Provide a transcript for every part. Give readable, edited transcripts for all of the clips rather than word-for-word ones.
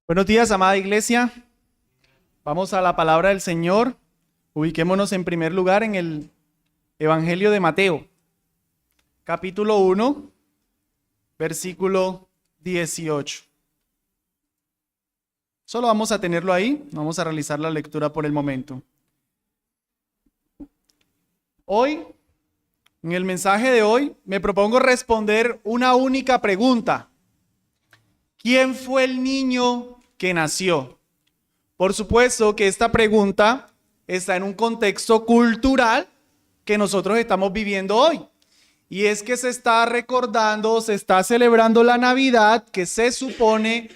Buenos días, amada iglesia. Vamos a la palabra del Señor. Ubiquémonos en primer lugar en el Evangelio de Mateo, capítulo 1, versículo 18. Solo vamos a tenerlo ahí, no vamos a realizar la lectura por el momento. Hoy, en el mensaje de hoy, me propongo responder una única pregunta. ¿Quién fue el niño que nació? Por supuesto que esta pregunta está en un contexto cultural que nosotros estamos viviendo hoy. Y es que se está recordando, se está celebrando la Navidad, que se supone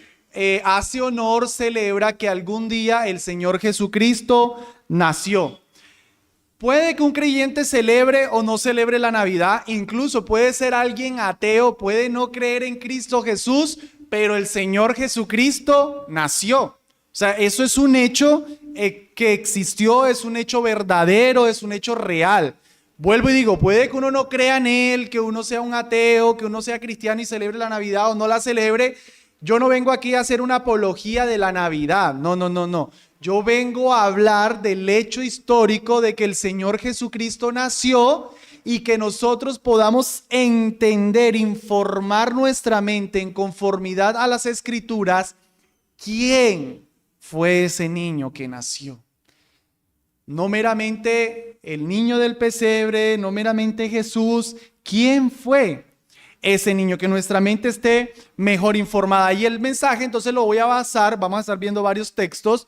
hace honor, celebra que algún día el Señor Jesucristo nació. Puede que un creyente celebre o no celebre la Navidad, incluso puede ser alguien ateo, puede no creer en Cristo Jesús, pero el Señor Jesucristo nació. O sea, eso es un hecho que existió, es un hecho verdadero, es un hecho real. Vuelvo y digo, puede que uno no crea en Él, que uno sea un ateo, que uno sea cristiano y celebre la Navidad o no la celebre. Yo no vengo aquí a hacer una apología de la Navidad, no. Yo vengo a hablar del hecho histórico de que el Señor Jesucristo nació y que nosotros podamos entender, informar nuestra mente en conformidad a las Escrituras, quién fue ese niño que nació. No meramente el niño del pesebre, no meramente Jesús, ¿quién fue ese niño? Que nuestra mente esté mejor informada. Y el mensaje entonces lo voy a basar, vamos a estar viendo varios textos,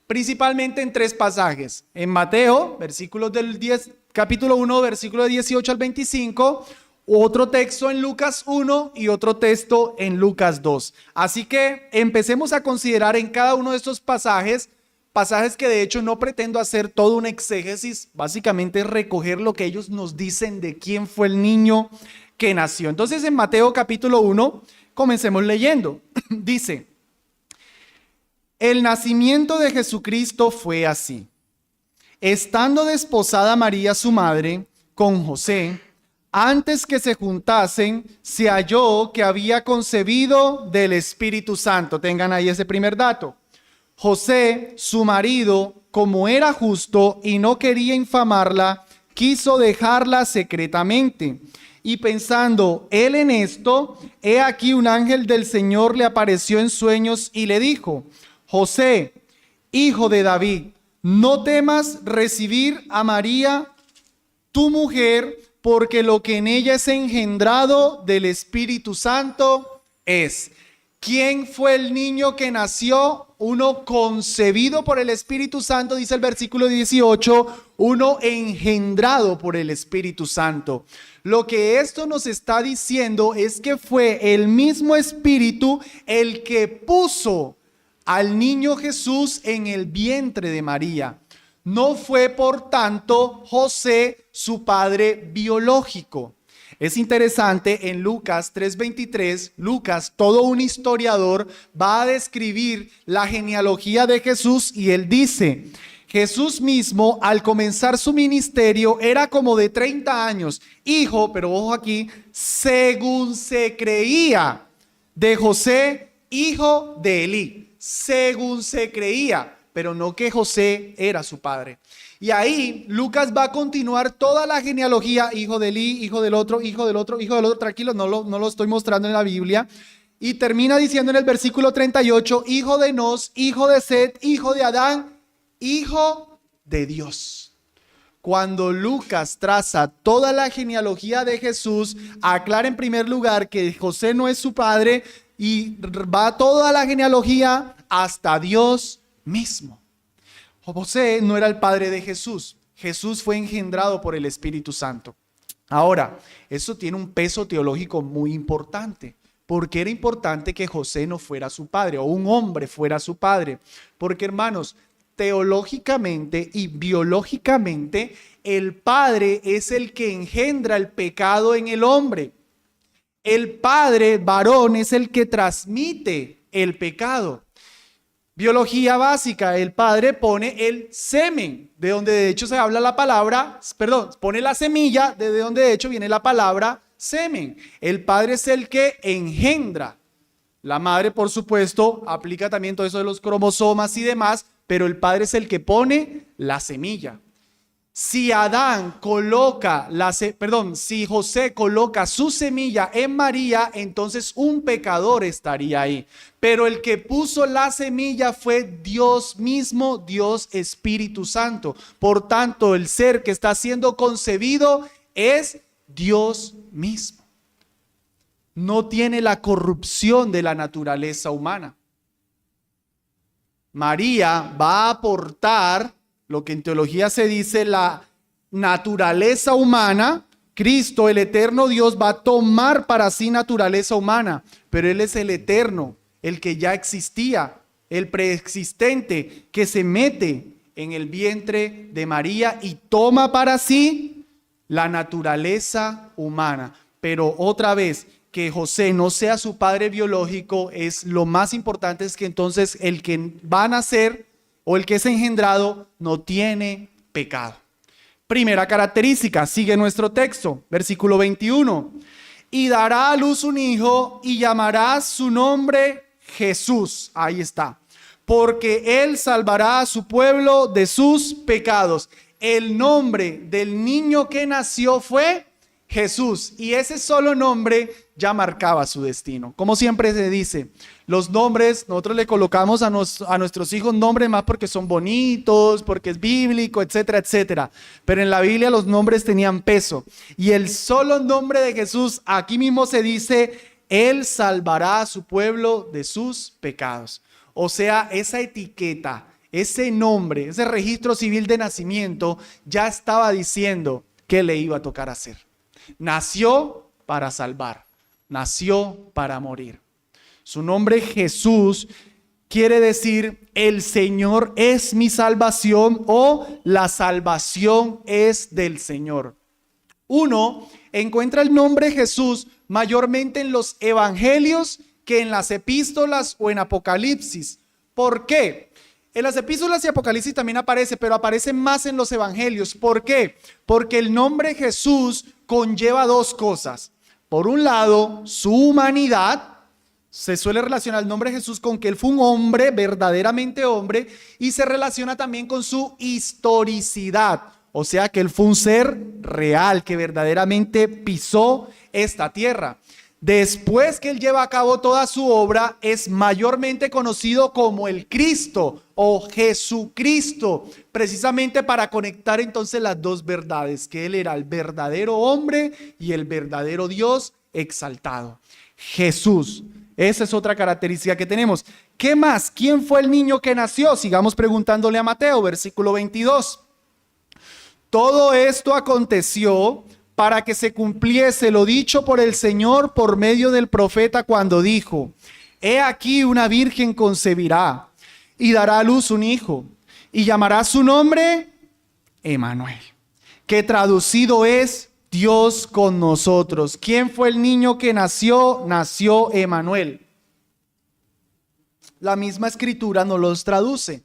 principalmente en tres pasajes. En Mateo, versículos del 10, capítulo 1, versículo de 18 al 25, otro texto en Lucas 1 y otro texto en Lucas 2. Así que empecemos a considerar en cada uno de estos pasajes que de hecho no pretendo hacer todo un exégesis, básicamente es recoger lo que ellos nos dicen de quién fue el niño que nació. Entonces en Mateo capítulo 1, comencemos leyendo. Dice: el nacimiento de Jesucristo fue así. Estando desposada María su madre con José, antes que se juntasen, se halló que había concebido del Espíritu Santo. Tengan ahí ese primer dato. José, su marido, como era justo y no quería infamarla, quiso dejarla secretamente. Y pensando él en esto, he aquí un ángel del Señor le apareció en sueños y le dijo: José, hijo de David, no temas recibir a María, tu mujer, porque lo que en ella es engendrado del Espíritu Santo es. ¿Quién fue el niño que nació? Uno concebido por el Espíritu Santo, dice el versículo 18, uno engendrado por el Espíritu Santo. Lo que esto nos está diciendo es que fue el mismo Espíritu el que puso al niño Jesús en el vientre de María. No fue, por tanto, José su padre biológico. Es interesante, en Lucas 3:23, Lucas, todo un historiador, va a describir la genealogía de Jesús y él dice: Jesús mismo, al comenzar su ministerio, era como de 30 años, hijo, pero ojo aquí, según se creía, de José, hijo de Elí. Según se creía, pero no que José era su padre. Y ahí Lucas va a continuar toda la genealogía: hijo de Elí, hijo del otro, hijo del otro, hijo del otro. Tranquilo, no lo estoy mostrando en la Biblia. Y termina diciendo en el versículo 38, hijo de Nos, hijo de Set, hijo de Adán, hijo de Dios. Cuando Lucas traza toda la genealogía de Jesús, aclara en primer lugar que José no es su padre y va toda la genealogía hasta Dios mismo. José no era el padre de Jesús. Jesús fue engendrado por el Espíritu Santo. Ahora, eso tiene un peso teológico muy importante. ¿Por qué era importante que José no fuera su padre o un hombre fuera su padre? Porque, hermanos, teológicamente y biológicamente, el padre es el que engendra el pecado en el hombre. El padre varón es el que transmite el pecado. Biología básica: el padre pone el semen, de donde de hecho se habla la palabra, pone la semilla, de donde de hecho viene la palabra semen. El padre es el que engendra La madre, por supuesto, aplica también todo eso de los cromosomas y demás, pero el padre es el que pone la semilla. Si si José coloca su semilla en María, entonces un pecador estaría ahí. Pero el que puso la semilla fue Dios mismo, Dios Espíritu Santo. Por tanto, el ser que está siendo concebido es Dios mismo. No tiene la corrupción de la naturaleza humana. María va a aportar lo que en teología se dice la naturaleza humana. Cristo, el eterno Dios, va a tomar para sí naturaleza humana, pero Él es el eterno, el que ya existía, el preexistente, que se mete en el vientre de María y toma para sí la naturaleza humana. Pero otra vez, que José no sea su padre biológico, es lo más importante, es que entonces el que va a nacer o el que es engendrado no tiene pecado. Primera característica, sigue nuestro texto, versículo 21. Y dará a luz un hijo y llamará su nombre Jesús. Ahí está. Porque él salvará a su pueblo de sus pecados. El nombre del niño que nació fue Jesús, y ese solo nombre ya marcaba su destino. Como siempre se dice, los nombres, nosotros le colocamos a nuestros hijos nombres más porque son bonitos, porque es bíblico, etcétera, etcétera. Pero en la Biblia los nombres tenían peso. Y el solo nombre de Jesús, aquí mismo se dice, Él salvará a su pueblo de sus pecados. O sea, esa etiqueta, ese nombre, ese registro civil de nacimiento ya estaba diciendo qué le iba a tocar hacer. Nació para salvar, nació para morir. Su nombre Jesús quiere decir el Señor es mi salvación o la salvación es del Señor. Uno encuentra el nombre Jesús mayormente en los evangelios que en las epístolas o en Apocalipsis. ¿Por qué? En las epístolas y Apocalipsis también aparece, pero aparece más en los evangelios. ¿Por qué? Porque el nombre Jesús conlleva dos cosas. Por un lado, su humanidad. Se suele relacionar el nombre Jesús con que él fue un hombre, verdaderamente hombre, y se relaciona también con su historicidad. O sea, que él fue un ser real, que verdaderamente pisó esta tierra. Después que él lleva a cabo toda su obra, es mayormente conocido como el Cristo o Jesucristo, precisamente para conectar entonces las dos verdades, que él era el verdadero hombre y el verdadero Dios exaltado. Jesús, esa es otra característica que tenemos. ¿Qué más? ¿Quién fue el niño que nació? Sigamos preguntándole a Mateo, versículo 22. Todo esto aconteció para que se cumpliese lo dicho por el Señor por medio del profeta cuando dijo: He aquí una virgen concebirá y dará a luz un hijo y llamará su nombre Emmanuel, que traducido es Dios con nosotros. ¿Quién fue el niño que nació? Nació Emmanuel. La misma escritura nos los traduce.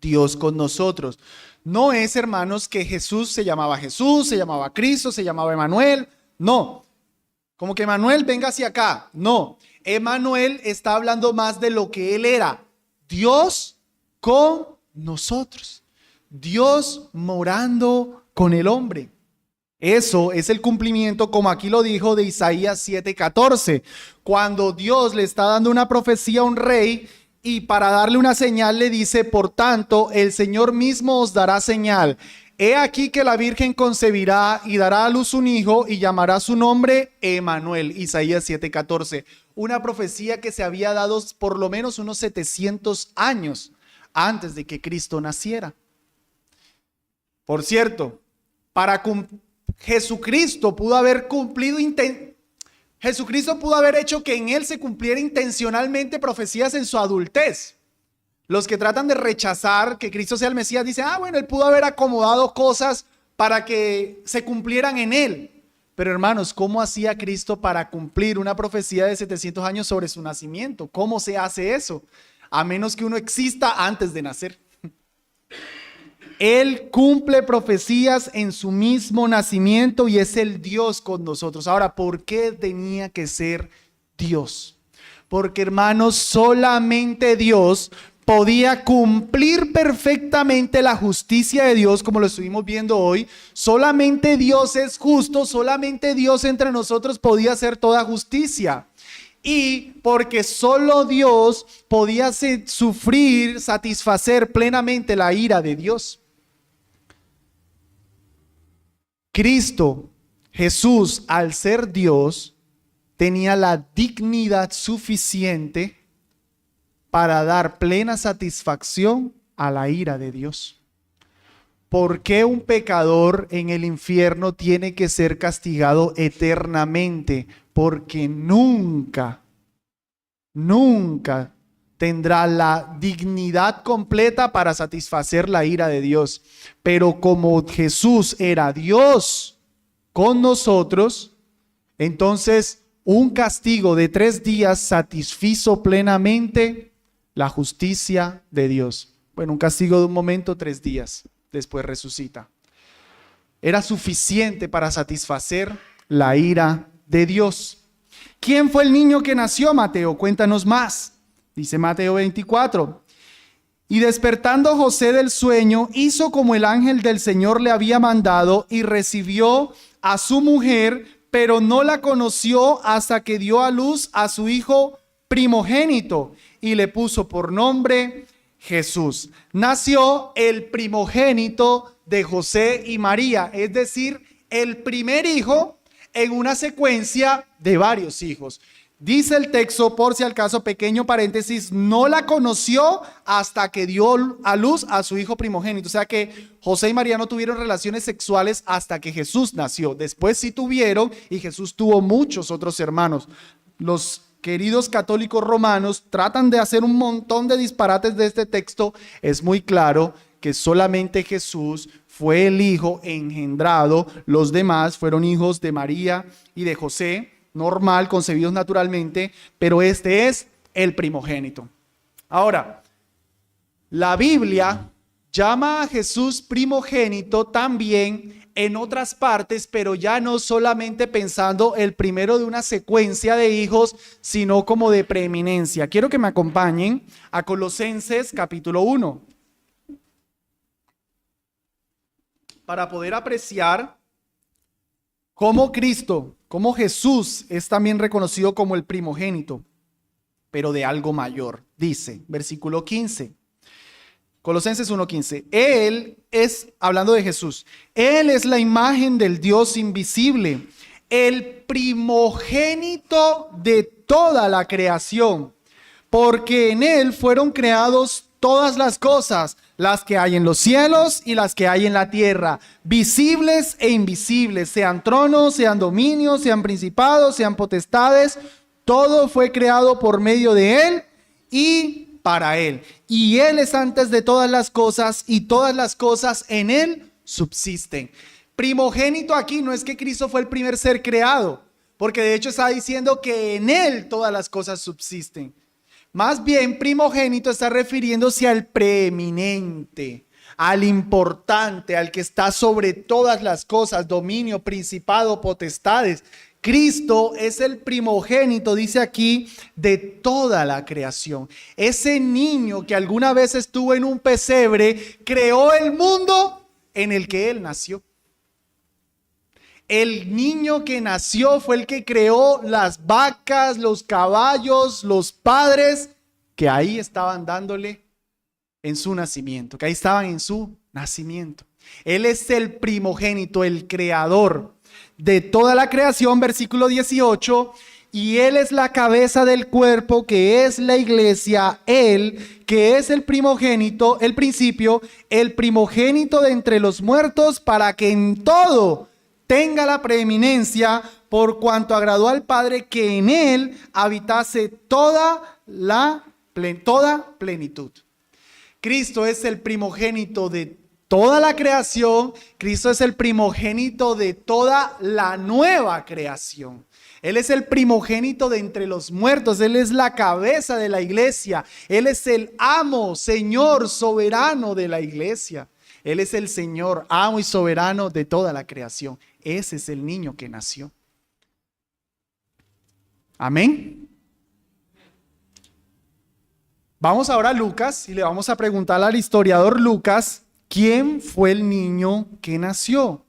Dios con nosotros. No es, hermanos, que Jesús, se llamaba Cristo, se llamaba Emmanuel. No. Como que Emmanuel venga hacia acá. No. Emmanuel está hablando más de lo que él era. Dios con nosotros. Dios morando con el hombre. Eso es el cumplimiento, como aquí lo dijo, de Isaías 7:14. Cuando Dios le está dando una profecía a un rey, y para darle una señal le dice: por tanto, el Señor mismo os dará señal. He aquí que la Virgen concebirá y dará a luz un hijo y llamará su nombre Emmanuel. Isaías 7:14. Una profecía que se había dado por lo menos unos 700 años antes de que Cristo naciera. Por cierto, Jesucristo pudo haber hecho que en él se cumpliera intencionalmente profecías en su adultez. Los que tratan de rechazar que Cristo sea el Mesías dicen: bueno, él pudo haber acomodado cosas para que se cumplieran en él. Pero hermanos, ¿cómo hacía Cristo para cumplir una profecía de 700 años sobre su nacimiento? ¿Cómo se hace eso? A menos que uno exista antes de nacer. Él cumple profecías en su mismo nacimiento y es el Dios con nosotros. Ahora, ¿por qué tenía que ser Dios? Porque, hermanos, solamente Dios podía cumplir perfectamente la justicia de Dios, como lo estuvimos viendo hoy. Solamente Dios es justo, solamente Dios entre nosotros podía hacer toda justicia. Y porque solo Dios podía sufrir, satisfacer plenamente la ira de Dios. Cristo, Jesús, al ser Dios, tenía la dignidad suficiente para dar plena satisfacción a la ira de Dios. ¿Por qué un pecador en el infierno tiene que ser castigado eternamente? Porque nunca tendrá la dignidad completa para satisfacer la ira de Dios. Pero como Jesús era Dios con nosotros, entonces un castigo de 3 días satisfizo plenamente la justicia de Dios. Bueno, un castigo de un momento, 3 días, después resucita. Era suficiente para satisfacer la ira de Dios. ¿Quién fue el niño que nació, Mateo? Cuéntanos más. Dice Mateo 24. Y despertando José del sueño, hizo como el ángel del Señor le había mandado y recibió a su mujer, pero no la conoció hasta que dio a luz a su hijo primogénito y le puso por nombre Jesús. Nació el primogénito de José y María, es decir, el primer hijo en una secuencia de varios hijos. Dice el texto, por si al caso, pequeño paréntesis, no la conoció hasta que dio a luz a su hijo primogénito. O sea que José y María no tuvieron relaciones sexuales hasta que Jesús nació. Después sí tuvieron, y Jesús tuvo muchos otros hermanos. Los queridos católicos romanos tratan de hacer un montón de disparates de este texto. Es muy claro que solamente Jesús fue el hijo engendrado. Los demás fueron hijos de María y de José, normal, concebidos naturalmente, pero este es el primogénito. Ahora, la Biblia llama a Jesús primogénito también en otras partes, pero ya no solamente pensando el primero de una secuencia de hijos, sino como de preeminencia. Quiero que me acompañen a Colosenses capítulo 1 para poder apreciar cómo Cristo, cómo Jesús es también reconocido como el primogénito, pero de algo mayor. Dice, versículo 15, Colosenses 1:15, Él es, hablando de Jesús, Él es la imagen del Dios invisible, el primogénito de toda la creación, porque en Él fueron creados todas las cosas, las que hay en los cielos y las que hay en la tierra, visibles e invisibles, sean tronos, sean dominios, sean principados, sean potestades, todo fue creado por medio de Él y para Él. Y Él es antes de todas las cosas y todas las cosas en Él subsisten. Primogénito aquí no es que Cristo fue el primer ser creado, porque de hecho está diciendo que en Él todas las cosas subsisten. Más bien, primogénito está refiriéndose al preeminente, al importante, al que está sobre todas las cosas, dominio, principado, potestades. Cristo es el primogénito, dice aquí, de toda la creación. Ese niño que alguna vez estuvo en un pesebre, creó el mundo en el que Él nació. El niño que nació fue el que creó las vacas, los caballos, los padres que ahí estaban dándole en su nacimiento, que ahí estaban en su nacimiento. Él es el primogénito, el creador de toda la creación, versículo 18, y Él es la cabeza del cuerpo que es la iglesia, Él que es el primogénito, el principio, el primogénito de entre los muertos, para que en todo tenga la preeminencia, por cuanto agradó al Padre que en Él habitase toda plenitud. Cristo es el primogénito de toda la creación. Cristo es el primogénito de toda la nueva creación. Él es el primogénito de entre los muertos. Él es la cabeza de la iglesia. Él es el amo, Señor, soberano de la iglesia. Él es el Señor, amo y soberano de toda la creación. Ese es el niño que nació. Amén. Vamos ahora a Lucas y le vamos a preguntar al historiador Lucas, ¿quién fue el niño que nació?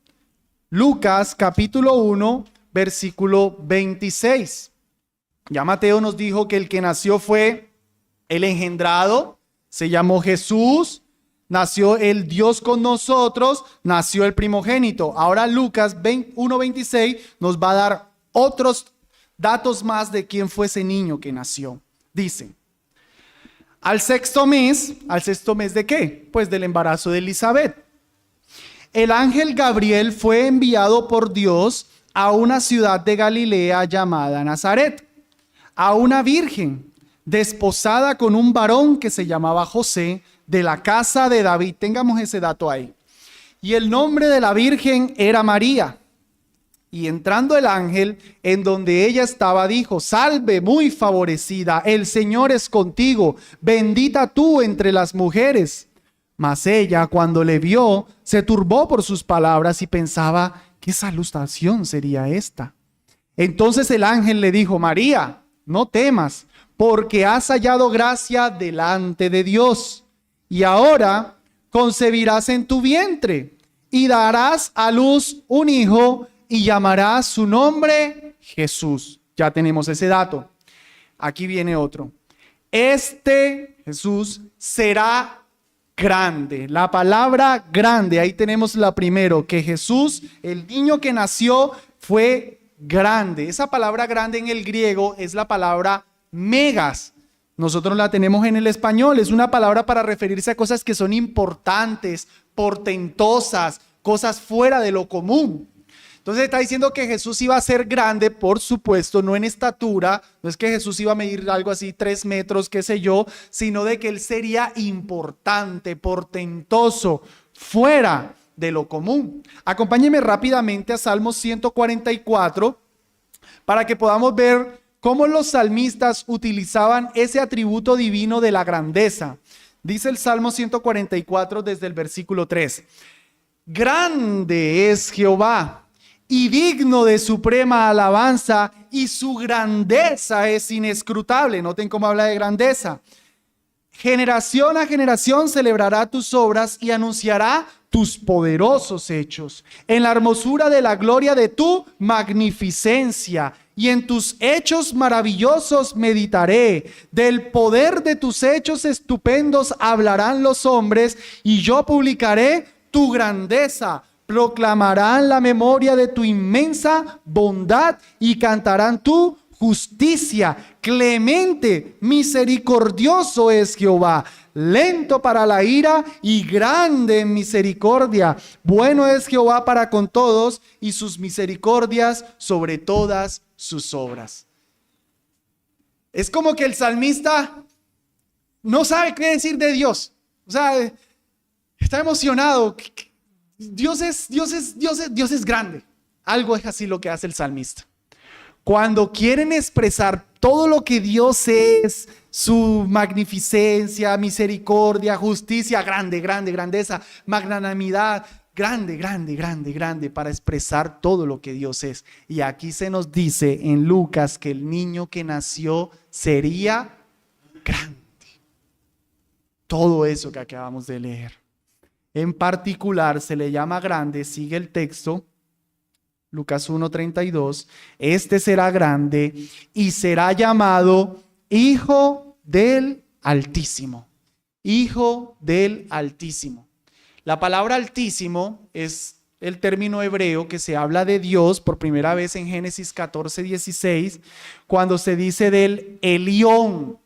Lucas capítulo 1, versículo 26. Ya Mateo nos dijo que el que nació fue el engendrado, se llamó Jesús, nació el Dios con nosotros, nació el primogénito. Ahora Lucas 1:26 nos va a dar otros datos más de quién fue ese niño que nació. Dice, al sexto mes ¿de qué? Pues del embarazo de Elizabeth. El ángel Gabriel fue enviado por Dios a una ciudad de Galilea llamada Nazaret, a una virgen desposada con un varón que se llamaba José, de la casa de David. Tengamos ese dato ahí. Y el nombre de la virgen era María. Y entrando el ángel en donde ella estaba, dijo: salve, muy favorecida, el Señor es contigo, bendita tú entre las mujeres. Mas ella, cuando le vio, se turbó por sus palabras y pensaba: ¿qué salutación sería esta? Entonces el ángel le dijo: María, no temas, porque has hallado gracia delante de Dios. Y ahora concebirás en tu vientre y darás a luz un hijo y llamarás su nombre Jesús. Ya tenemos ese dato. Aquí viene otro. Este Jesús será grande. La palabra grande, ahí tenemos la primero, que Jesús, el niño que nació, fue grande. Esa palabra grande en el griego es la palabra megas. Nosotros la tenemos en el español. Es una palabra para referirse a cosas que son importantes, portentosas, cosas fuera de lo común. Entonces está diciendo que Jesús iba a ser grande, por supuesto, no en estatura, no es que Jesús iba a medir algo así 3 metros, qué sé yo, sino de que él sería importante, portentoso, fuera de lo común. Acompáñenme rápidamente a Salmo 144 para que podamos ver cómo los salmistas utilizaban ese atributo divino de la grandeza. Dice el Salmo 144 desde el versículo 3. Grande es Jehová y digno de suprema alabanza, y su grandeza es inescrutable. Noten cómo habla de grandeza. Generación a generación celebrará tus obras y anunciará tus poderosos hechos. En la hermosura de la gloria de tu magnificencia y en tus hechos maravillosos meditaré. Del poder de tus hechos estupendos hablarán los hombres, y yo publicaré tu grandeza. Proclamarán la memoria de tu inmensa bondad y cantarán tu justicia. Clemente, misericordioso es Jehová, lento para la ira y grande en misericordia. Bueno es Jehová para con todos, y sus misericordias sobre todas sus obras. Es como que el salmista no sabe qué decir de Dios. O sea, está emocionado. Dios es grande. Algo es así lo que hace el salmista. Cuando quieren expresar todo lo que Dios es, su magnificencia, misericordia, justicia, grande, grandeza, magnanimidad, grande, para expresar todo lo que Dios es. Y aquí se nos dice en Lucas que el niño que nació sería grande. Todo eso que acabamos de leer. En particular se le llama grande, sigue el texto, Lucas 1:32, este será grande y será llamado Hijo del Altísimo. Hijo del Altísimo. La palabra Altísimo es el término hebreo que se habla de Dios por primera vez en Génesis 14:16, cuando se dice del Elión,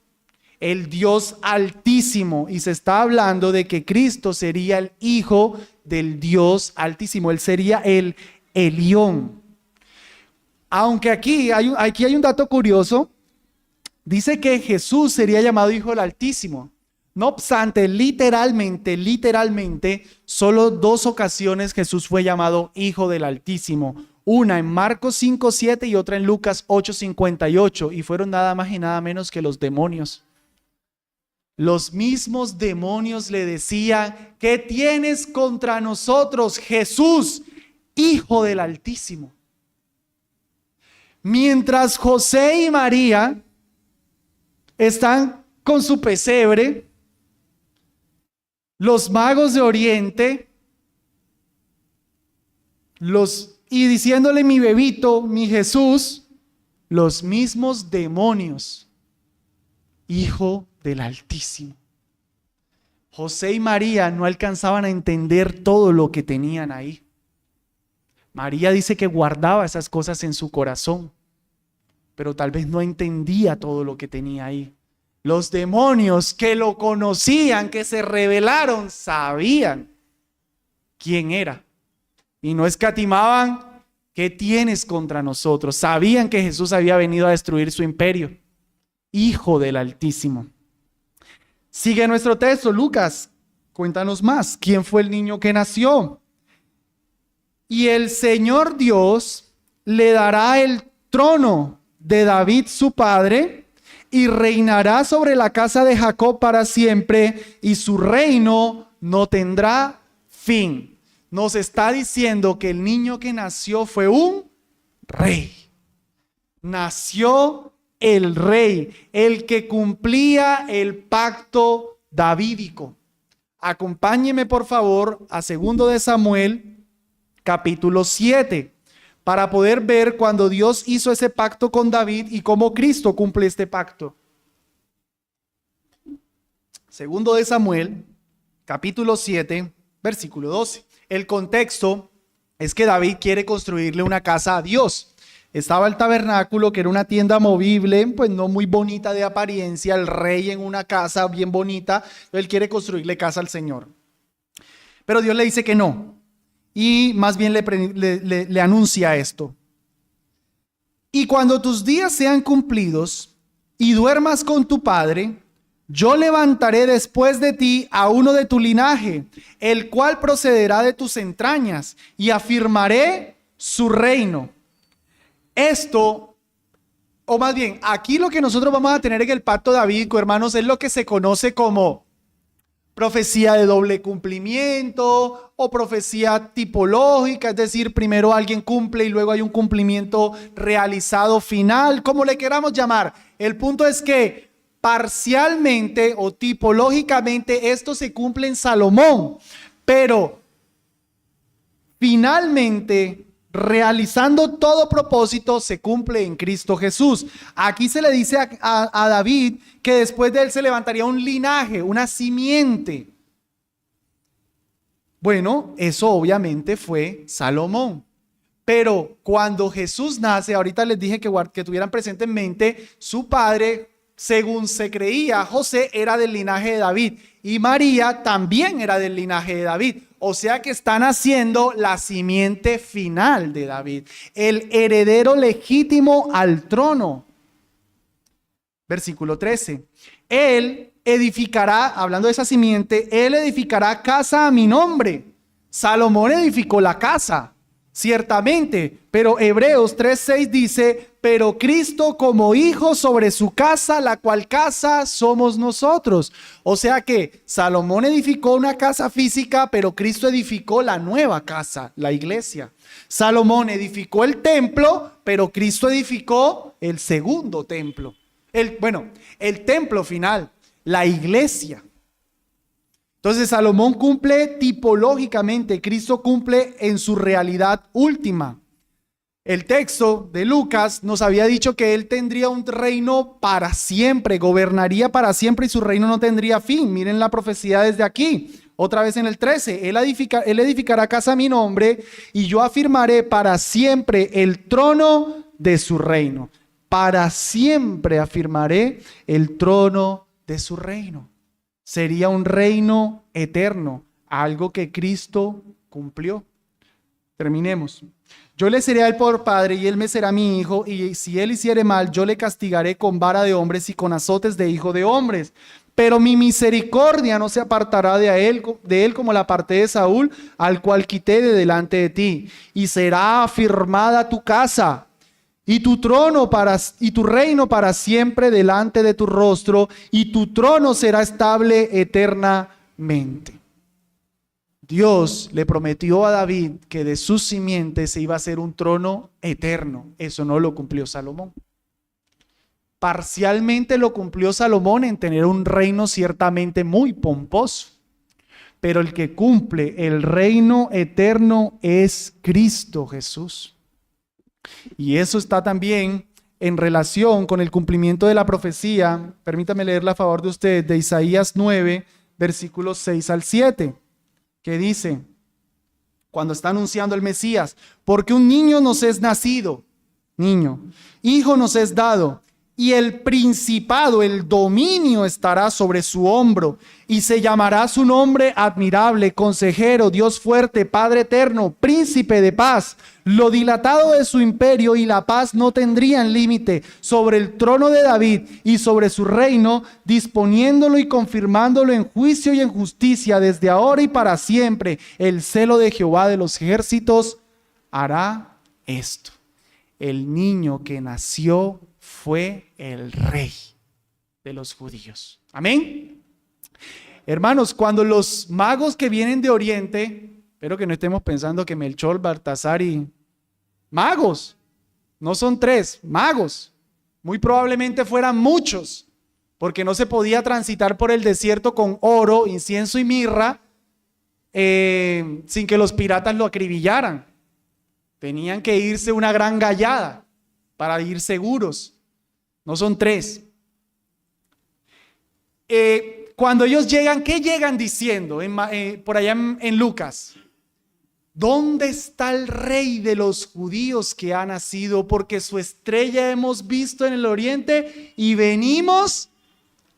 el Dios Altísimo, y se está hablando de que Cristo sería el Hijo del Dios Altísimo. Él sería el Elión. Aunque aquí hay un dato curioso. Dice que Jesús sería llamado Hijo del Altísimo. No obstante, literalmente, solo 2 ocasiones Jesús fue llamado Hijo del Altísimo. Una en Marcos 5:7 y otra en Lucas 8:58. Y fueron nada más y nada menos que los demonios. Los mismos demonios le decían: ¿qué tienes contra nosotros, Jesús, Hijo del Altísimo? Mientras José y María están con su pesebre, los magos de Oriente, y diciéndole mi bebito, mi Jesús, los mismos demonios, Hijo del Altísimo. José y María no alcanzaban a entender todo lo que tenían ahí. María dice que guardaba esas cosas en su corazón, pero tal vez no entendía todo lo que tenía ahí. Los demonios que lo conocían, que se rebelaron, sabían quién era y no escatimaban. ¿Qué tienes contra nosotros? Sabían que Jesús había venido a destruir su imperio. Hijo del Altísimo. Sigue nuestro texto, Lucas, cuéntanos más. ¿Quién fue el niño que nació? Y el Señor Dios le dará el trono de David su padre y reinará sobre la casa de Jacob para siempre y su reino no tendrá fin. Nos está diciendo que el niño que nació fue un rey. Nació el rey, el que cumplía el pacto davídico. Acompáñeme por favor a 2 de Samuel, capítulo 7, para poder ver cuando Dios hizo ese pacto con David y cómo Cristo cumple este pacto. 2 de Samuel, capítulo 7, versículo 12. El contexto es que David quiere construirle una casa a Dios. Estaba el tabernáculo, que era una tienda movible, pues no muy bonita de apariencia, el rey en una casa bien bonita, él quiere construirle casa al Señor. Pero Dios le dice que no, y más bien le anuncia esto. Y cuando tus días sean cumplidos y duermas con tu padre, yo levantaré después de ti a uno de tu linaje, el cual procederá de tus entrañas, y afirmaré su reino. Esto, o más bien, aquí lo que nosotros vamos a tener en el pacto davídico, hermanos, es lo que se conoce como profecía de doble cumplimiento o profecía tipológica, es decir, primero alguien cumple y luego hay un cumplimiento realizado final, como le queramos llamar. El punto es que parcialmente o tipológicamente esto se cumple en Salomón, pero finalmente, realizando todo propósito, se cumple en Cristo Jesús. Aquí se le dice a David que después de él se levantaría un linaje, una simiente. Bueno, eso obviamente fue Salomón. Pero cuando Jesús nace, ahorita les dije que tuvieran presente en mente, su padre, según se creía, José era del linaje de David y María también era del linaje de David. O sea que están haciendo la simiente final de David, el heredero legítimo al trono. Versículo 13. Él edificará, hablando de esa simiente, él edificará casa a mi nombre. Salomón edificó la casa, ciertamente, pero Hebreos 3:6 dice, pero Cristo como hijo sobre su casa, la cual casa somos nosotros. O sea que Salomón edificó una casa física, pero Cristo edificó la nueva casa, la iglesia. Salomón edificó el templo, pero Cristo edificó el segundo templo. El templo final, la iglesia. Entonces Salomón cumple tipológicamente, Cristo cumple en su realidad última. El texto de Lucas nos había dicho que él tendría un reino para siempre, gobernaría para siempre y su reino no tendría fin. Miren la profecía desde aquí, otra vez en el 13. Él edificará casa a mi nombre y yo afirmaré para siempre el trono de su reino. Para siempre afirmaré el trono de su reino. Sería un reino eterno, algo que Cristo cumplió. Terminemos. Yo le seré a él por padre y él me será mi hijo, y si él hiciere mal, yo le castigaré con vara de hombres y con azotes de hijo de hombres. Pero mi misericordia no se apartará de él como la aparté de Saúl, al cual quité de delante de ti. Y será afirmada tu casa y tu trono y tu reino para siempre delante de tu rostro, y tu trono será estable eternamente. Dios le prometió a David que de su simiente se iba a hacer un trono eterno. Eso no lo cumplió Salomón. Parcialmente lo cumplió Salomón en tener un reino ciertamente muy pomposo. Pero el que cumple el reino eterno es Cristo Jesús. Y eso está también en relación con el cumplimiento de la profecía. Permítame leerla a favor de usted, de Isaías 9, versículos 6 al 7, que dice, cuando está anunciando el Mesías, porque un niño nos es nacido, hijo nos es dado, y el principado, el dominio estará sobre su hombro, y se llamará su nombre admirable, consejero, Dios fuerte, Padre eterno, príncipe de paz. Lo dilatado de su imperio y la paz no tendrían límite sobre el trono de David y sobre su reino, disponiéndolo y confirmándolo en juicio y en justicia desde ahora y para siempre. El celo de Jehová de los ejércitos hará esto. El niño que nació fue el rey de los judíos. Amén. Hermanos, cuando los magos que vienen de Oriente, espero que no estemos pensando que Melchor, Baltasar y magos, no son 3, magos, muy probablemente fueran muchos, porque no se podía transitar por el desierto con oro, incienso y mirra sin que los piratas lo acribillaran. Tenían que irse una gran gallada para ir seguros. No son 3. Cuando ellos llegan, ¿qué llegan diciendo? Por allá en Lucas. ¿Dónde está el rey de los judíos que ha nacido? Porque su estrella hemos visto en el oriente y venimos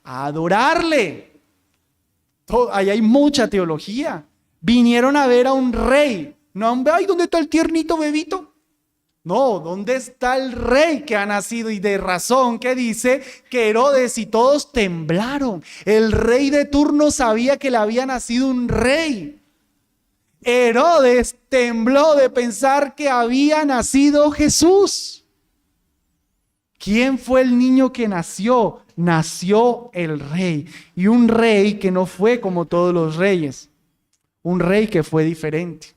a adorarle. Ahí hay mucha teología. Vinieron a ver a un rey. No, ay, ¿dónde está el tiernito bebito? No, ¿dónde está el rey que ha nacido? Y de razón que dice que Herodes y todos temblaron. El rey de turno sabía que le había nacido un rey. Herodes tembló de pensar que había nacido Jesús. ¿Quién fue el niño que nació? Nació el rey. Y un rey que no fue como todos los reyes. Un rey que fue diferente.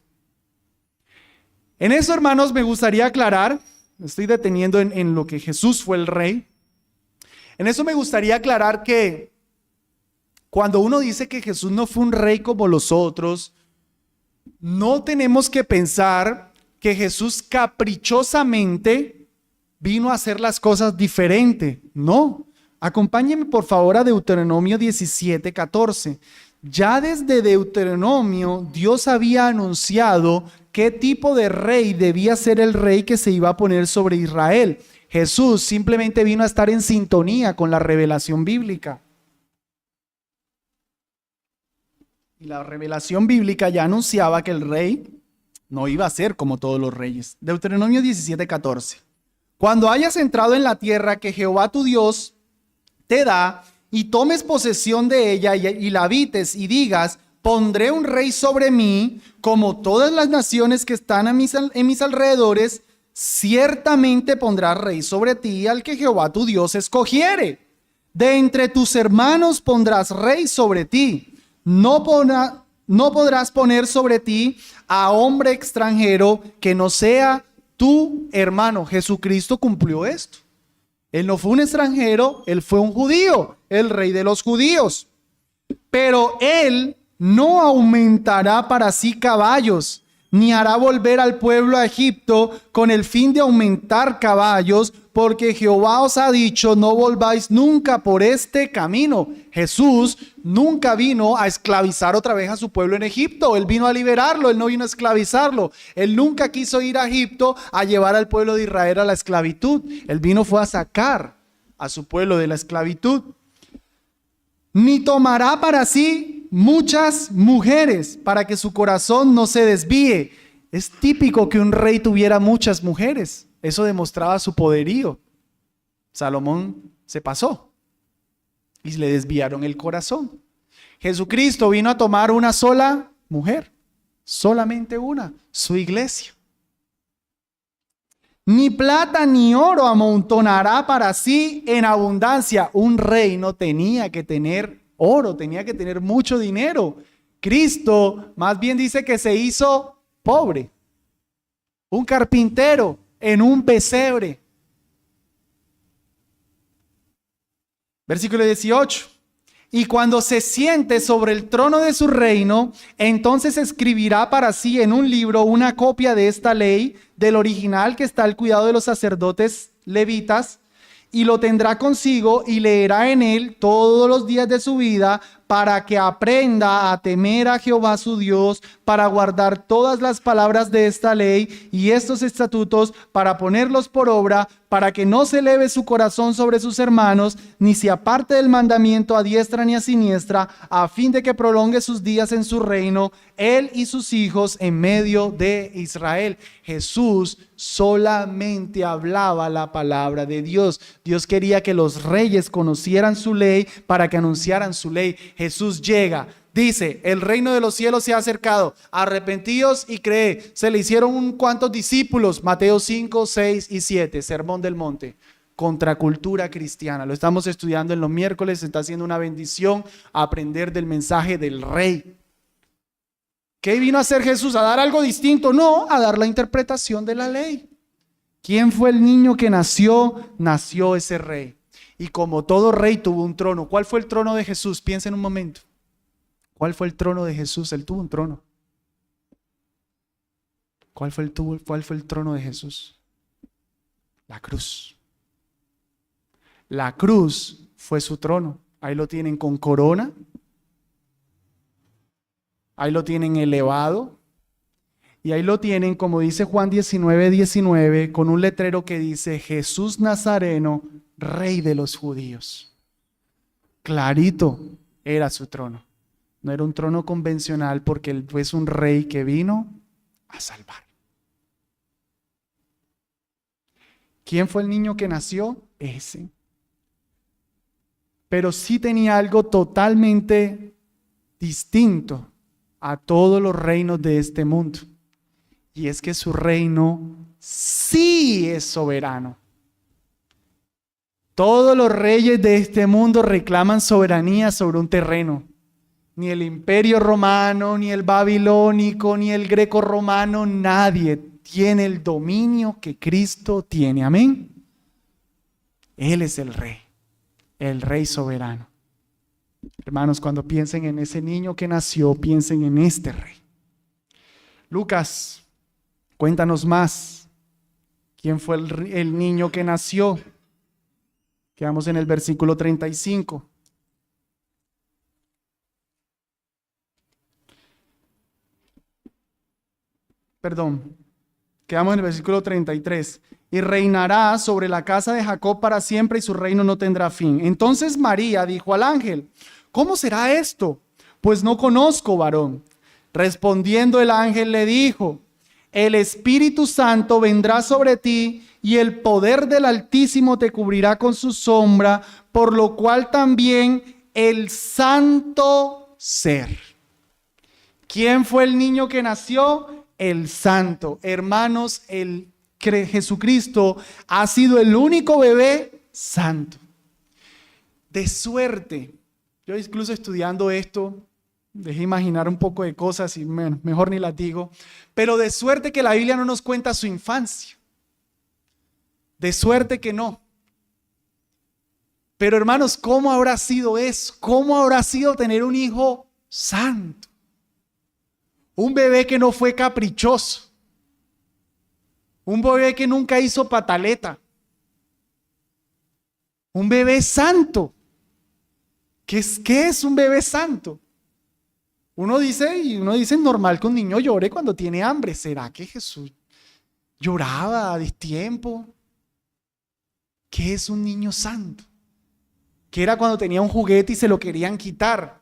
En eso, hermanos, me gustaría aclarar, me estoy deteniendo en lo que Jesús fue el rey. En eso me gustaría aclarar que cuando uno dice que Jesús no fue un rey como los otros, no tenemos que pensar que Jesús caprichosamente vino a hacer las cosas diferente. No. Acompáñenme por favor a Deuteronomio 17:14. Ya desde Deuteronomio, Dios había anunciado qué tipo de rey debía ser el rey que se iba a poner sobre Israel. Jesús simplemente vino a estar en sintonía con la revelación bíblica. Y la revelación bíblica ya anunciaba que el rey no iba a ser como todos los reyes. Deuteronomio 17:14. Cuando hayas entrado en la tierra que Jehová tu Dios te da, y tomes posesión de ella y la habites y digas, pondré un rey sobre mí, como todas las naciones que están en mis alrededores, ciertamente pondrás rey sobre ti al que Jehová tu Dios escogiere. De entre tus hermanos pondrás rey sobre ti. No podrás poner sobre ti a hombre extranjero que no sea tu hermano. Jesucristo cumplió esto. Él no fue un extranjero, él fue un judío, el rey de los judíos. Pero él no aumentará para sí caballos, ni hará volver al pueblo a Egipto con el fin de aumentar caballos, porque Jehová os ha dicho, no volváis nunca por este camino. Jesús nunca vino a esclavizar otra vez a su pueblo en Egipto. Él vino a liberarlo, él no vino a esclavizarlo. Él nunca quiso ir a Egipto a llevar al pueblo de Israel a la esclavitud. Él vino fue a sacar a su pueblo de la esclavitud. Ni tomará para sí muchas mujeres para que su corazón no se desvíe. Es típico que un rey tuviera muchas mujeres. Eso demostraba su poderío. Salomón se pasó y le desviaron el corazón. Jesucristo vino a tomar una sola mujer, solamente una, su iglesia. Ni plata ni oro amontonará para sí en abundancia. Un rey no tenía que tener oro, tenía que tener mucho dinero. Cristo más bien dice que se hizo pobre, un carpintero en un pesebre. Versículo 18. Y cuando se siente sobre el trono de su reino, entonces escribirá para sí en un libro una copia de esta ley, del original que está al cuidado de los sacerdotes levitas, y lo tendrá consigo y leerá en él todos los días de su vida, para que aprenda a temer a Jehová su Dios, para guardar todas las palabras de esta ley y estos estatutos, para ponerlos por obra, para que no se eleve su corazón sobre sus hermanos, ni se aparte del mandamiento a diestra ni a siniestra, a fin de que prolongue sus días en su reino, él y sus hijos en medio de Israel. Jesús solamente hablaba la palabra de Dios. Dios quería que los reyes conocieran su ley para que anunciaran su ley. Jesús llega, dice, el reino de los cielos se ha acercado, arrepentíos y creed. Se le hicieron un cuantos discípulos, Mateo 5, 6 y 7, Sermón del Monte. Contracultura cristiana, lo estamos estudiando en los miércoles, está siendo una bendición aprender del mensaje del rey. ¿Qué vino a hacer Jesús? ¿A dar algo distinto? No, a dar la interpretación de la ley. ¿Quién fue el niño que nació? Nació ese rey. Y como todo rey tuvo un trono. ¿Cuál fue el trono de Jesús? Piensa en un momento. ¿Cuál fue el trono de Jesús? Él tuvo un trono. ¿Cuál fue el trono de Jesús? La cruz. La cruz fue su trono. Ahí lo tienen con corona. Ahí lo tienen elevado. Y ahí lo tienen, como dice Juan 19:19, con un letrero que dice Jesús Nazareno, Rey de los judíos. Clarito era su trono. No era un trono convencional porque él fue un rey que vino a salvar. ¿Quién fue el niño que nació? Ese. Pero sí tenía algo totalmente distinto a todos los reinos de este mundo. Y es que su reino sí es soberano. Todos los reyes de este mundo reclaman soberanía sobre un terreno. Ni el imperio romano, ni el babilónico, ni el greco-romano, nadie tiene el dominio que Cristo tiene. Amén. Él es el rey soberano. Hermanos, cuando piensen en ese niño que nació, piensen en este rey. Lucas, cuéntanos más. ¿Quién fue el niño que nació? Quedamos en el versículo 35. Quedamos en el versículo 33. Y reinará sobre la casa de Jacob para siempre y su reino no tendrá fin. Entonces María dijo al ángel, ¿cómo será esto? Pues no conozco varón. Respondiendo el ángel le dijo, el Espíritu Santo vendrá sobre ti y el poder del Altísimo te cubrirá con su sombra, por lo cual también el santo ser. ¿Quién fue el niño que nació? El santo. Hermanos, Jesucristo ha sido el único bebé santo. De suerte, yo incluso estudiando esto, dejé imaginar un poco de cosas y mejor ni las digo, pero de suerte que la Biblia no nos cuenta su infancia. De suerte que no. Pero hermanos, ¿cómo habrá sido eso? ¿Cómo habrá sido tener un hijo santo? Un bebé que no fue caprichoso. Un bebé que nunca hizo pataleta. Un bebé santo. ¿Qué es un bebé santo? Uno dice normal que un niño llore cuando tiene hambre. ¿Será que Jesús lloraba a destiempo? ¿Qué es un niño santo? ¿Qué era cuando tenía un juguete y se lo querían quitar?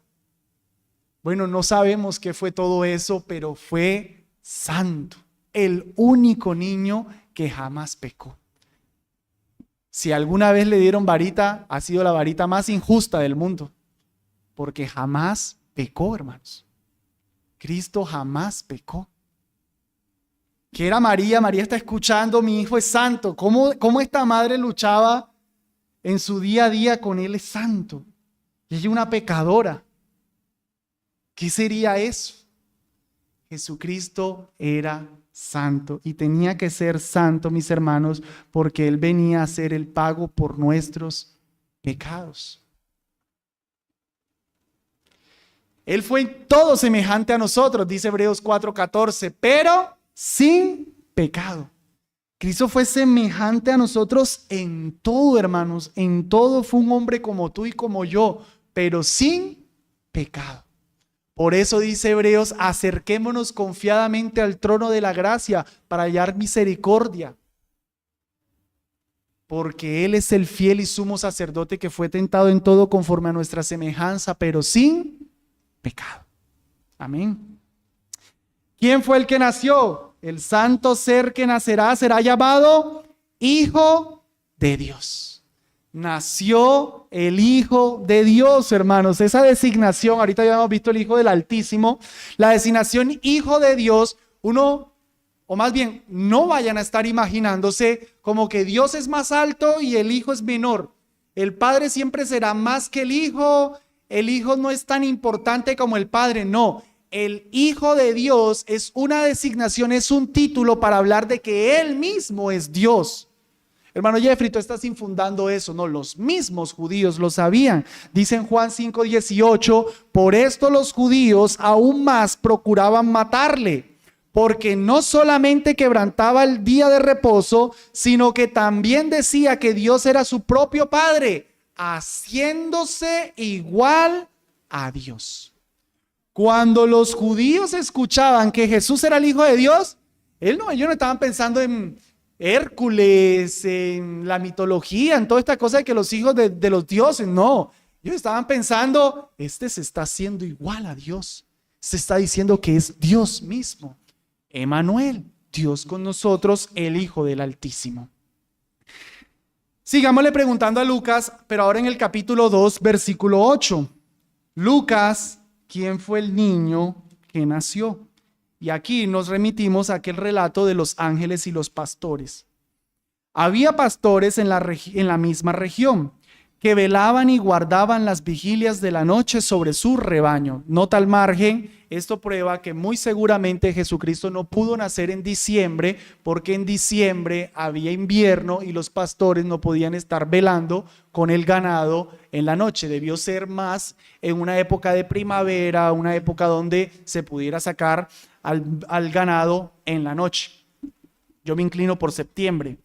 Bueno, no sabemos qué fue todo eso, pero fue santo. El único niño que jamás pecó. Si alguna vez le dieron varita, ha sido la varita más injusta del mundo. Porque jamás pecó, hermanos. Cristo jamás pecó. ¿Qué era María? María está escuchando, mi hijo es santo. ¿Cómo esta madre luchaba en su día a día con él es santo? Y ella una pecadora. ¿Qué sería eso? Jesucristo era santo y tenía que ser santo, mis hermanos, porque Él venía a hacer el pago por nuestros pecados. Él fue en todo semejante a nosotros, dice Hebreos 4:14, pero sin pecado. Cristo fue semejante a nosotros en todo, hermanos. En todo fue un hombre como tú y como yo, pero sin pecado. Por eso dice Hebreos, acerquémonos confiadamente al trono de la gracia para hallar misericordia. Porque Él es el fiel y sumo sacerdote que fue tentado en todo conforme a nuestra semejanza, pero sin pecado. Amén. ¿Quién fue el que nació? El santo ser que nacerá será llamado Hijo de Dios. Nació el Hijo de Dios, hermanos. Esa designación, ahorita ya hemos visto el Hijo del Altísimo, la designación Hijo de Dios, o más bien, no vayan a estar imaginándose como que Dios es más alto y el Hijo es menor. El Padre siempre será más que el Hijo no es tan importante como el Padre, no. El Hijo de Dios es una designación, es un título para hablar de que Él mismo es Dios. Hermano Jeffrey, tú estás infundando eso. No, los mismos judíos lo sabían. Dice en Juan 5:18, por esto los judíos aún más procuraban matarle, porque no solamente quebrantaba el día de reposo, sino que también decía que Dios era su propio Padre, haciéndose igual a Dios. Cuando los judíos escuchaban que Jesús era el Hijo de Dios, ellos no estaban pensando en Hércules, en la mitología, en toda esta cosa de que los hijos de los dioses, no. Ellos estaban pensando, este se está haciendo igual a Dios. Se está diciendo que es Dios mismo. Emmanuel, Dios con nosotros, el Hijo del Altísimo. Sigámosle preguntando a Lucas, pero ahora en el capítulo 2, versículo 8. Lucas, ¿quién fue el niño que nació? Y aquí nos remitimos a aquel relato de los ángeles y los pastores. Había pastores en la misma región que velaban y guardaban las vigilias de la noche sobre su rebaño. Nota al margen, esto prueba que muy seguramente Jesucristo no pudo nacer en diciembre, porque en diciembre había invierno y los pastores no podían estar velando con el ganado en la noche. Debió ser más en una época de primavera, una época donde se pudiera sacar al ganado en la noche. Yo me inclino por septiembre.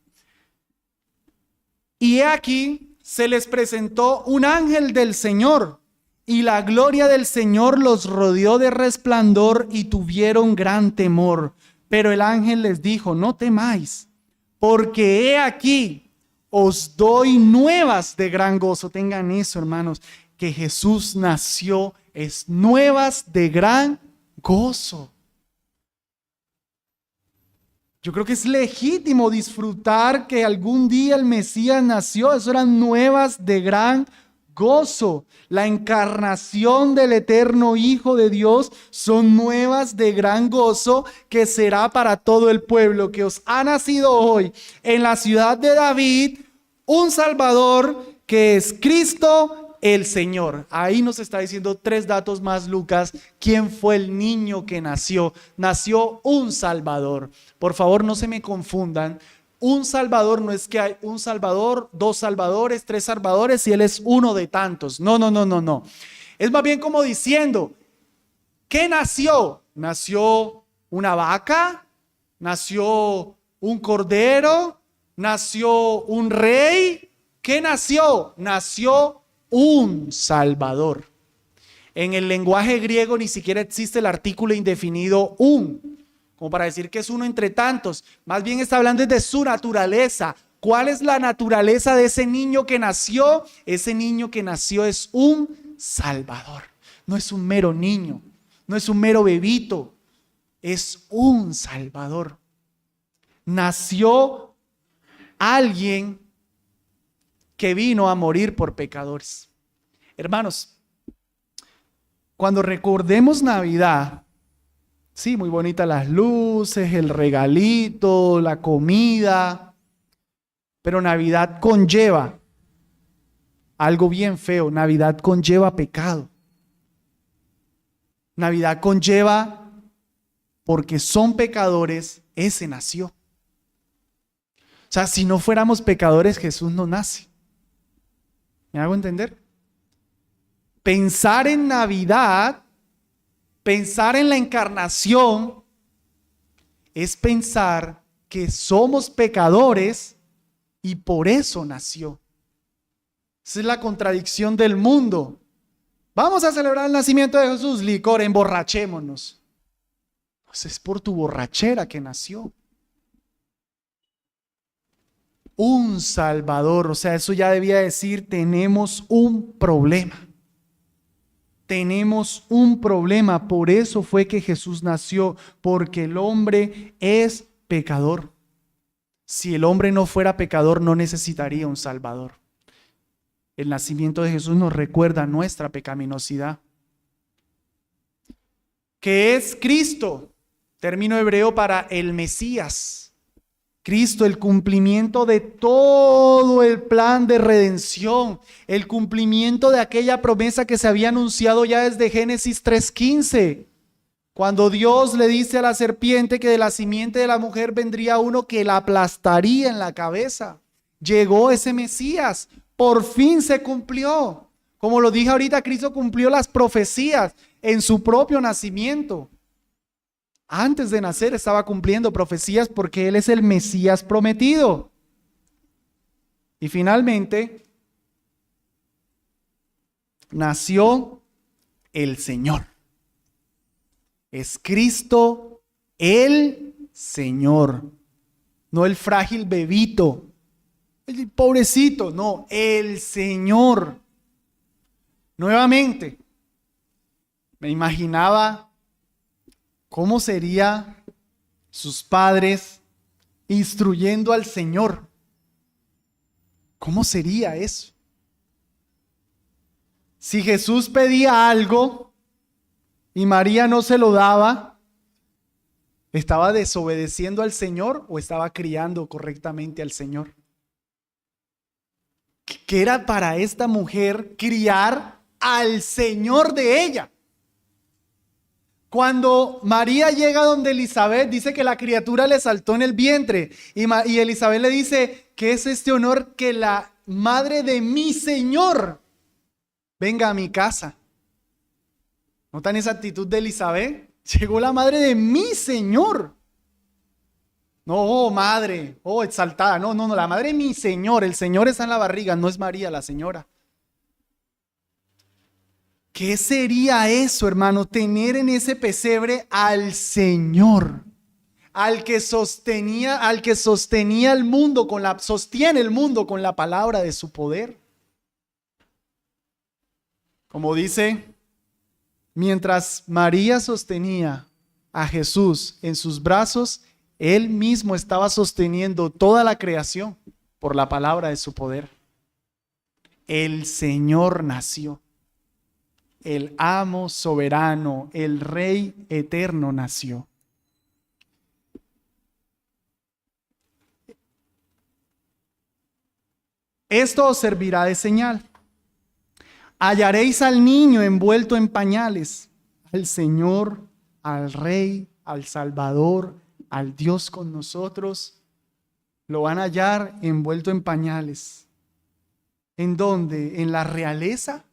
Y he aquí, se les presentó un ángel del Señor, y la gloria del Señor los rodeó de resplandor y tuvieron gran temor. Pero el ángel les dijo, no temáis, porque he aquí, os doy nuevas de gran gozo. Tengan eso, hermanos, que Jesús nació, es nuevas de gran gozo. Yo creo que es legítimo disfrutar que algún día el Mesías nació. Eso eran nuevas de gran gozo. La encarnación del eterno Hijo de Dios son nuevas de gran gozo que será para todo el pueblo, que os ha nacido hoy en la ciudad de David un Salvador que es Cristo el Señor. Ahí nos está diciendo 3 datos más Lucas. ¿Quién fue el niño que nació? Nació un Salvador. Por favor, no se me confundan. Un Salvador no es que hay un Salvador, 2 Salvadores, 3 Salvadores y Él es uno de tantos. No. Es más bien como diciendo, ¿qué nació? ¿Nació una vaca? ¿Nació un cordero? ¿Nació un rey? ¿Qué nació? Nació un Salvador. En el lenguaje griego ni siquiera existe el artículo indefinido un, como para decir que es uno entre tantos. Más bien está hablando de su naturaleza. ¿Cuál es la naturaleza de ese niño que nació? Ese niño que nació es un Salvador. No es un mero niño, no es un mero bebito, es un Salvador. Nació alguien que vino a morir por pecadores. Hermanos, cuando recordemos Navidad, sí, muy bonitas las luces, el regalito, la comida, pero Navidad conlleva algo bien feo. Navidad conlleva pecado. Navidad conlleva, porque son pecadores, ese nació. O sea, si no fuéramos pecadores, Jesús no nace. ¿Me hago entender? Pensar en Navidad Pensar en la encarnación es pensar que somos pecadores y por eso nació. Esa es la contradicción del mundo. Vamos a celebrar el nacimiento de Jesús, licor, emborrachémonos. Pues es por tu borrachera que nació. Un Salvador, o sea, eso ya debía decir, tenemos un problema. Tenemos un problema, por eso fue que Jesús nació, porque el hombre es pecador. Si el hombre no fuera pecador, no necesitaría un Salvador. El nacimiento de Jesús nos recuerda nuestra pecaminosidad. ¿Qué es Cristo? Término hebreo para el Mesías. Cristo, el cumplimiento de todo el plan de redención, el cumplimiento de aquella promesa que se había anunciado ya desde Génesis 3:15, cuando Dios le dice a la serpiente que de la simiente de la mujer vendría uno que la aplastaría en la cabeza. Llegó ese Mesías, por fin se cumplió. Como lo dije ahorita, Cristo cumplió las profecías en su propio nacimiento. Antes de nacer estaba cumpliendo profecías porque Él es el Mesías prometido. Y finalmente, nació el Señor. Es Cristo el Señor. No el frágil bebito, el pobrecito, no, el Señor. Nuevamente, me imaginaba ¿cómo sería sus padres instruyendo al Señor? ¿Cómo sería eso? Si Jesús pedía algo y María no se lo daba, ¿estaba desobedeciendo al Señor o estaba criando correctamente al Señor? ¿Qué era para esta mujer criar al Señor de ella? Cuando María llega donde Elizabeth, dice que la criatura le saltó en el vientre. Y Elizabeth le dice, ¿qué es este honor que la madre de mi Señor venga a mi casa? ¿Notan esa actitud de Elizabeth? Llegó la madre de mi Señor. No, oh madre, oh exaltada. No, la madre de mi Señor. El Señor está en la barriga, no es María la señora. ¿Qué sería eso, hermano? Tener en ese pesebre al Señor, al que sostiene el mundo sostiene el mundo con la palabra de su poder. Como dice, mientras María sostenía a Jesús en sus brazos, Él mismo estaba sosteniendo toda la creación por la palabra de su poder. El Señor nació. El amo soberano, el Rey eterno nació. Esto os servirá de señal. Hallaréis al niño envuelto en pañales, al Señor, al Rey, al Salvador, al Dios con nosotros. Lo van a hallar envuelto en pañales. ¿En dónde? ¿En la realeza?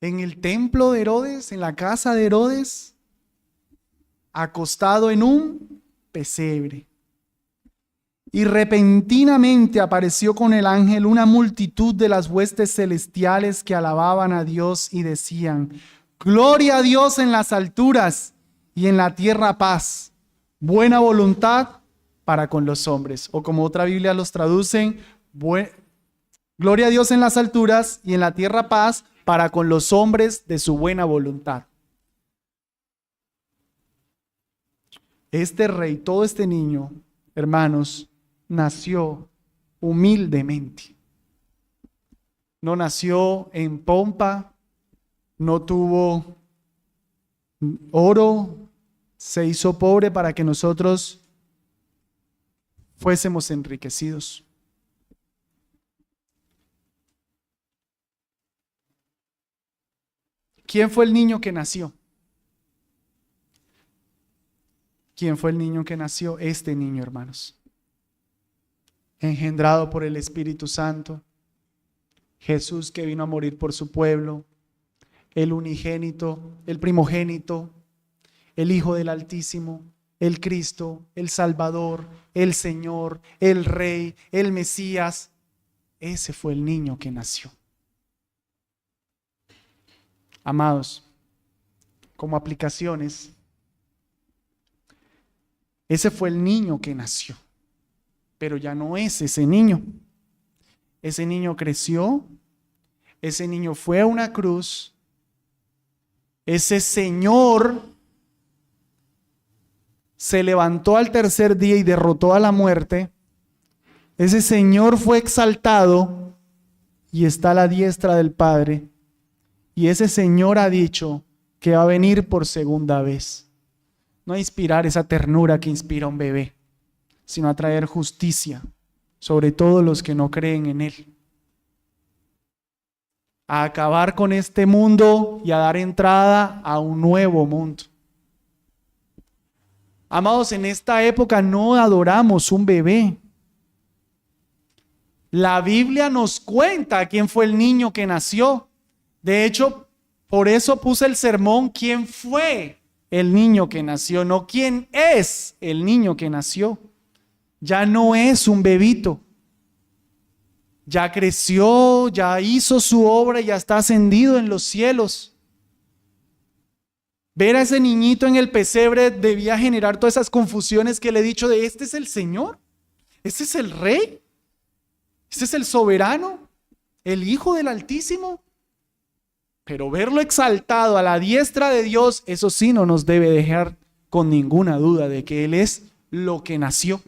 ¿En el templo de Herodes? ¿En la casa de Herodes? Acostado en un pesebre. Y repentinamente apareció con el ángel una multitud de las huestes celestiales que alababan a Dios y decían: Gloria a Dios en las alturas y en la tierra paz, buena voluntad para con los hombres. O como otra Biblia los traducen, gloria a Dios en las alturas y en la tierra paz para con los hombres de su buena voluntad. Este rey, todo este niño, hermanos, nació humildemente. No nació en pompa, no tuvo oro, se hizo pobre para que nosotros fuésemos enriquecidos. ¿Quién fue el niño que nació? ¿Quién fue el niño que nació? Este niño, hermanos. Engendrado por el Espíritu Santo. Jesús que vino a morir por su pueblo. el unigénito, el primogénito, el Hijo del Altísimo, el Cristo, el Salvador, el Señor, el Rey, el Mesías. Ese fue el niño que nació. Amados, como aplicaciones, ese fue el niño que nació, pero ya no es ese niño. Ese niño creció, ese niño fue a una cruz, ese Señor se levantó al tercer día y derrotó a la muerte. Ese Señor fue exaltado y está a la diestra del Padre. Y ese Señor ha dicho que va a venir por segunda vez. No a inspirar esa ternura que inspira un bebé, sino a traer justicia sobre todos los que no creen en Él. A acabar con este mundo y a dar entrada a un nuevo mundo. Amados, en esta época no adoramos un bebé. La Biblia nos cuenta quién fue el niño que nació. De hecho, por eso puse el sermón, ¿quién fue el niño que nació? No quién es el niño que nació. Ya no es un bebito. Ya creció, ya hizo su obra, ya está ascendido en los cielos. Ver a ese niñito en el pesebre debía generar todas esas confusiones que le he dicho de este es el Señor, este es el Rey, este es el soberano, el Hijo del Altísimo. Pero verlo exaltado a la diestra de Dios, eso sí no nos debe dejar con ninguna duda de que Él es lo que nació.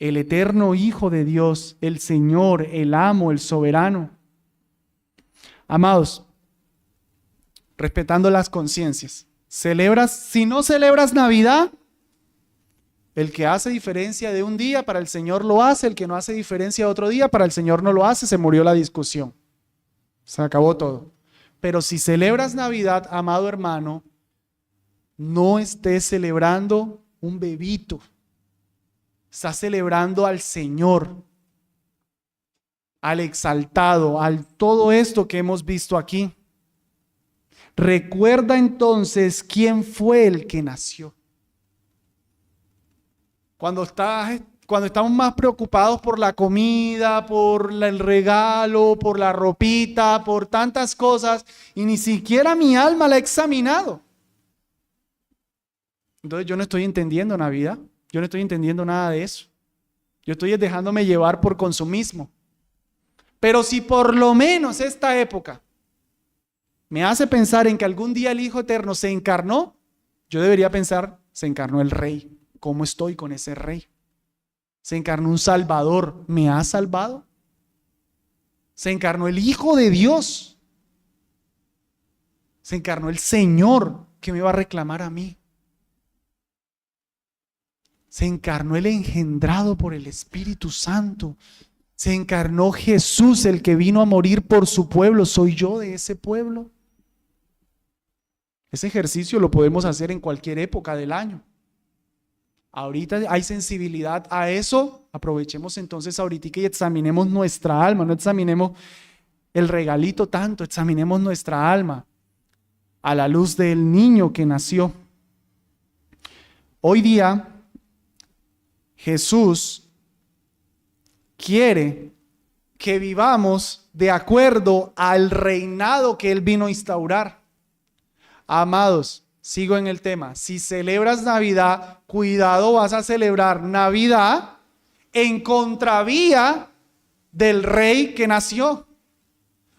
El eterno Hijo de Dios, el Señor, el amo, el soberano. Amados, respetando las conciencias, si no celebras Navidad, el que hace diferencia de un día para el Señor lo hace, el que no hace diferencia de otro día para el Señor no lo hace, se murió la discusión. Se acabó todo. Pero si celebras Navidad, amado hermano, no estés celebrando un bebito. Estás celebrando al Señor, al exaltado, al todo esto que hemos visto aquí. Recuerda entonces quién fue el que nació. Cuando estamos más preocupados por la comida, por el regalo, por la ropita, por tantas cosas, y ni siquiera mi alma la he examinado. Entonces yo no estoy entendiendo Navidad. Yo no estoy entendiendo nada de eso. Yo estoy dejándome llevar por consumismo. Pero si por lo menos esta época me hace pensar en que algún día el Hijo Eterno se encarnó, yo debería pensar, se encarnó el Rey. ¿Cómo estoy con ese Rey? Se encarnó un Salvador. ¿Me ha salvado? Se encarnó el Hijo de Dios. Se encarnó el Señor que me va a reclamar a mí. Se encarnó el engendrado por el Espíritu Santo. Se encarnó Jesús, el que vino a morir por su pueblo. ¿Soy yo de ese pueblo? Ese ejercicio lo podemos hacer en cualquier época del año. Ahorita hay sensibilidad a eso. Aprovechemos entonces ahorita y examinemos nuestra alma. No examinemos el regalito tanto, examinemos nuestra alma a la luz del niño que nació. Hoy día Jesús quiere que vivamos de acuerdo al reinado que Él vino a instaurar. Amados, sigo en el tema. Si celebras Navidad, cuidado, vas a celebrar Navidad en contravía del Rey que nació.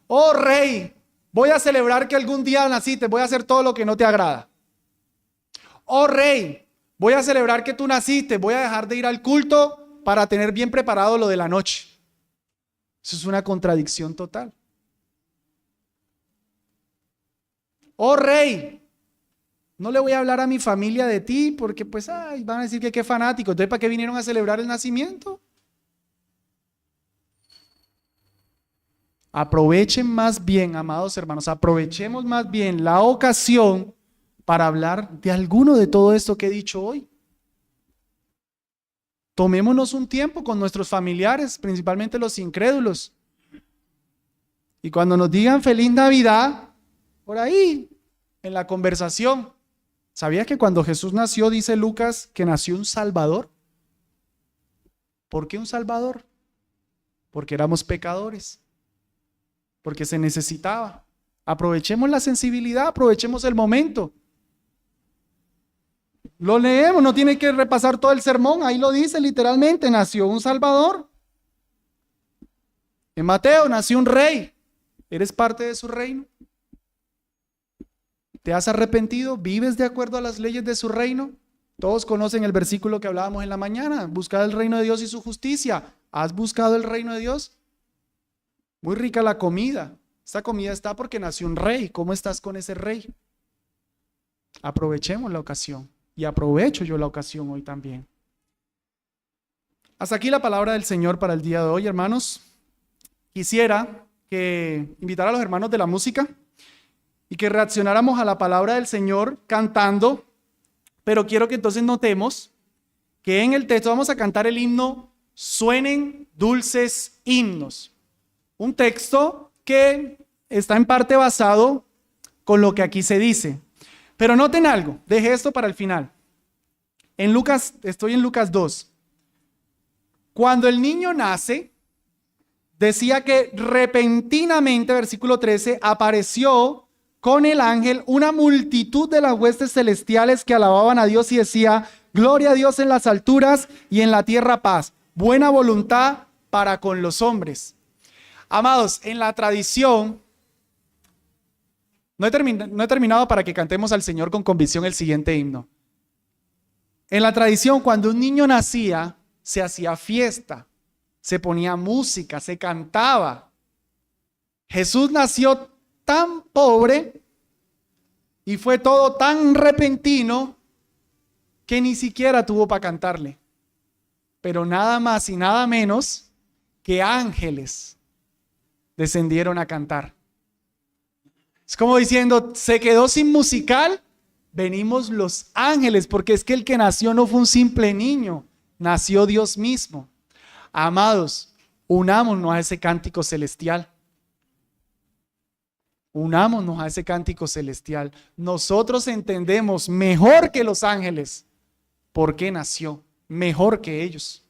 Oh Rey, voy a celebrar que algún día naciste, voy a hacer todo lo que no te agrada. Oh Rey, voy a celebrar que tú naciste, voy a dejar de ir al culto para tener bien preparado lo de la noche. Eso es una contradicción total. Oh Rey, no le voy a hablar a mi familia de ti porque pues van a decir que qué fanático. Entonces, ¿para qué vinieron a celebrar el nacimiento? Aprovechen más bien, amados hermanos, aprovechemos más bien la ocasión para hablar de alguno de todo esto que he dicho hoy. Tomémonos un tiempo con nuestros familiares, principalmente los incrédulos. Y cuando nos digan feliz Navidad, por ahí, en la conversación, ¿sabías que cuando Jesús nació, dice Lucas, que nació un Salvador? ¿Por qué un Salvador? Porque éramos pecadores, porque se necesitaba. Aprovechemos la sensibilidad, aprovechemos el momento. Lo leemos, no tiene que repasar todo el sermón, ahí lo dice literalmente, nació un Salvador. En Mateo nació un rey. ¿Eres parte de su reino? ¿Te has arrepentido? ¿Vives de acuerdo a las leyes de su reino? Todos conocen el versículo que hablábamos en la mañana. Buscad el reino de Dios y su justicia. ¿Has buscado el reino de Dios? Muy rica la comida. Esta comida está porque nació un rey. ¿Cómo estás con ese rey? Aprovechemos la ocasión. Y aprovecho yo la ocasión hoy también. Hasta aquí la palabra del Señor para el día de hoy, hermanos. Quisiera invitar a los hermanos de la música y que reaccionáramos a la palabra del Señor cantando, pero quiero que entonces notemos que en el texto vamos a cantar el himno Suenen dulces himnos. Un texto que está en parte basado con lo que aquí se dice. Pero noten algo, deje esto para el final. Estoy en Lucas 2. Cuando el niño nace, decía que repentinamente, versículo 13, apareció con el ángel una multitud de las huestes celestiales que alababan a Dios y decía, gloria a Dios en las alturas y en la tierra paz, buena voluntad para con los hombres. Amados, en la tradición, no he terminado para que cantemos al Señor con convicción el siguiente himno. En la tradición, cuando un niño nacía, se hacía fiesta, se ponía música, se cantaba. Jesús nació tan pobre y fue todo tan repentino que ni siquiera tuvo para cantarle. Pero nada más y nada menos que ángeles descendieron a cantar. Es como diciendo, se quedó sin musical, venimos los ángeles, porque es que el que nació no fue un simple niño, nació Dios mismo. Amados, unámonos a ese cántico celestial. Unámonos a ese cántico celestial. Nosotros entendemos mejor que los ángeles por qué nació, mejor que ellos.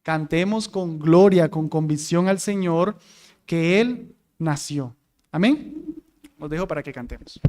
Cantemos con gloria, con convicción al Señor que Él nació. Amén. Los dejo para que cantemos.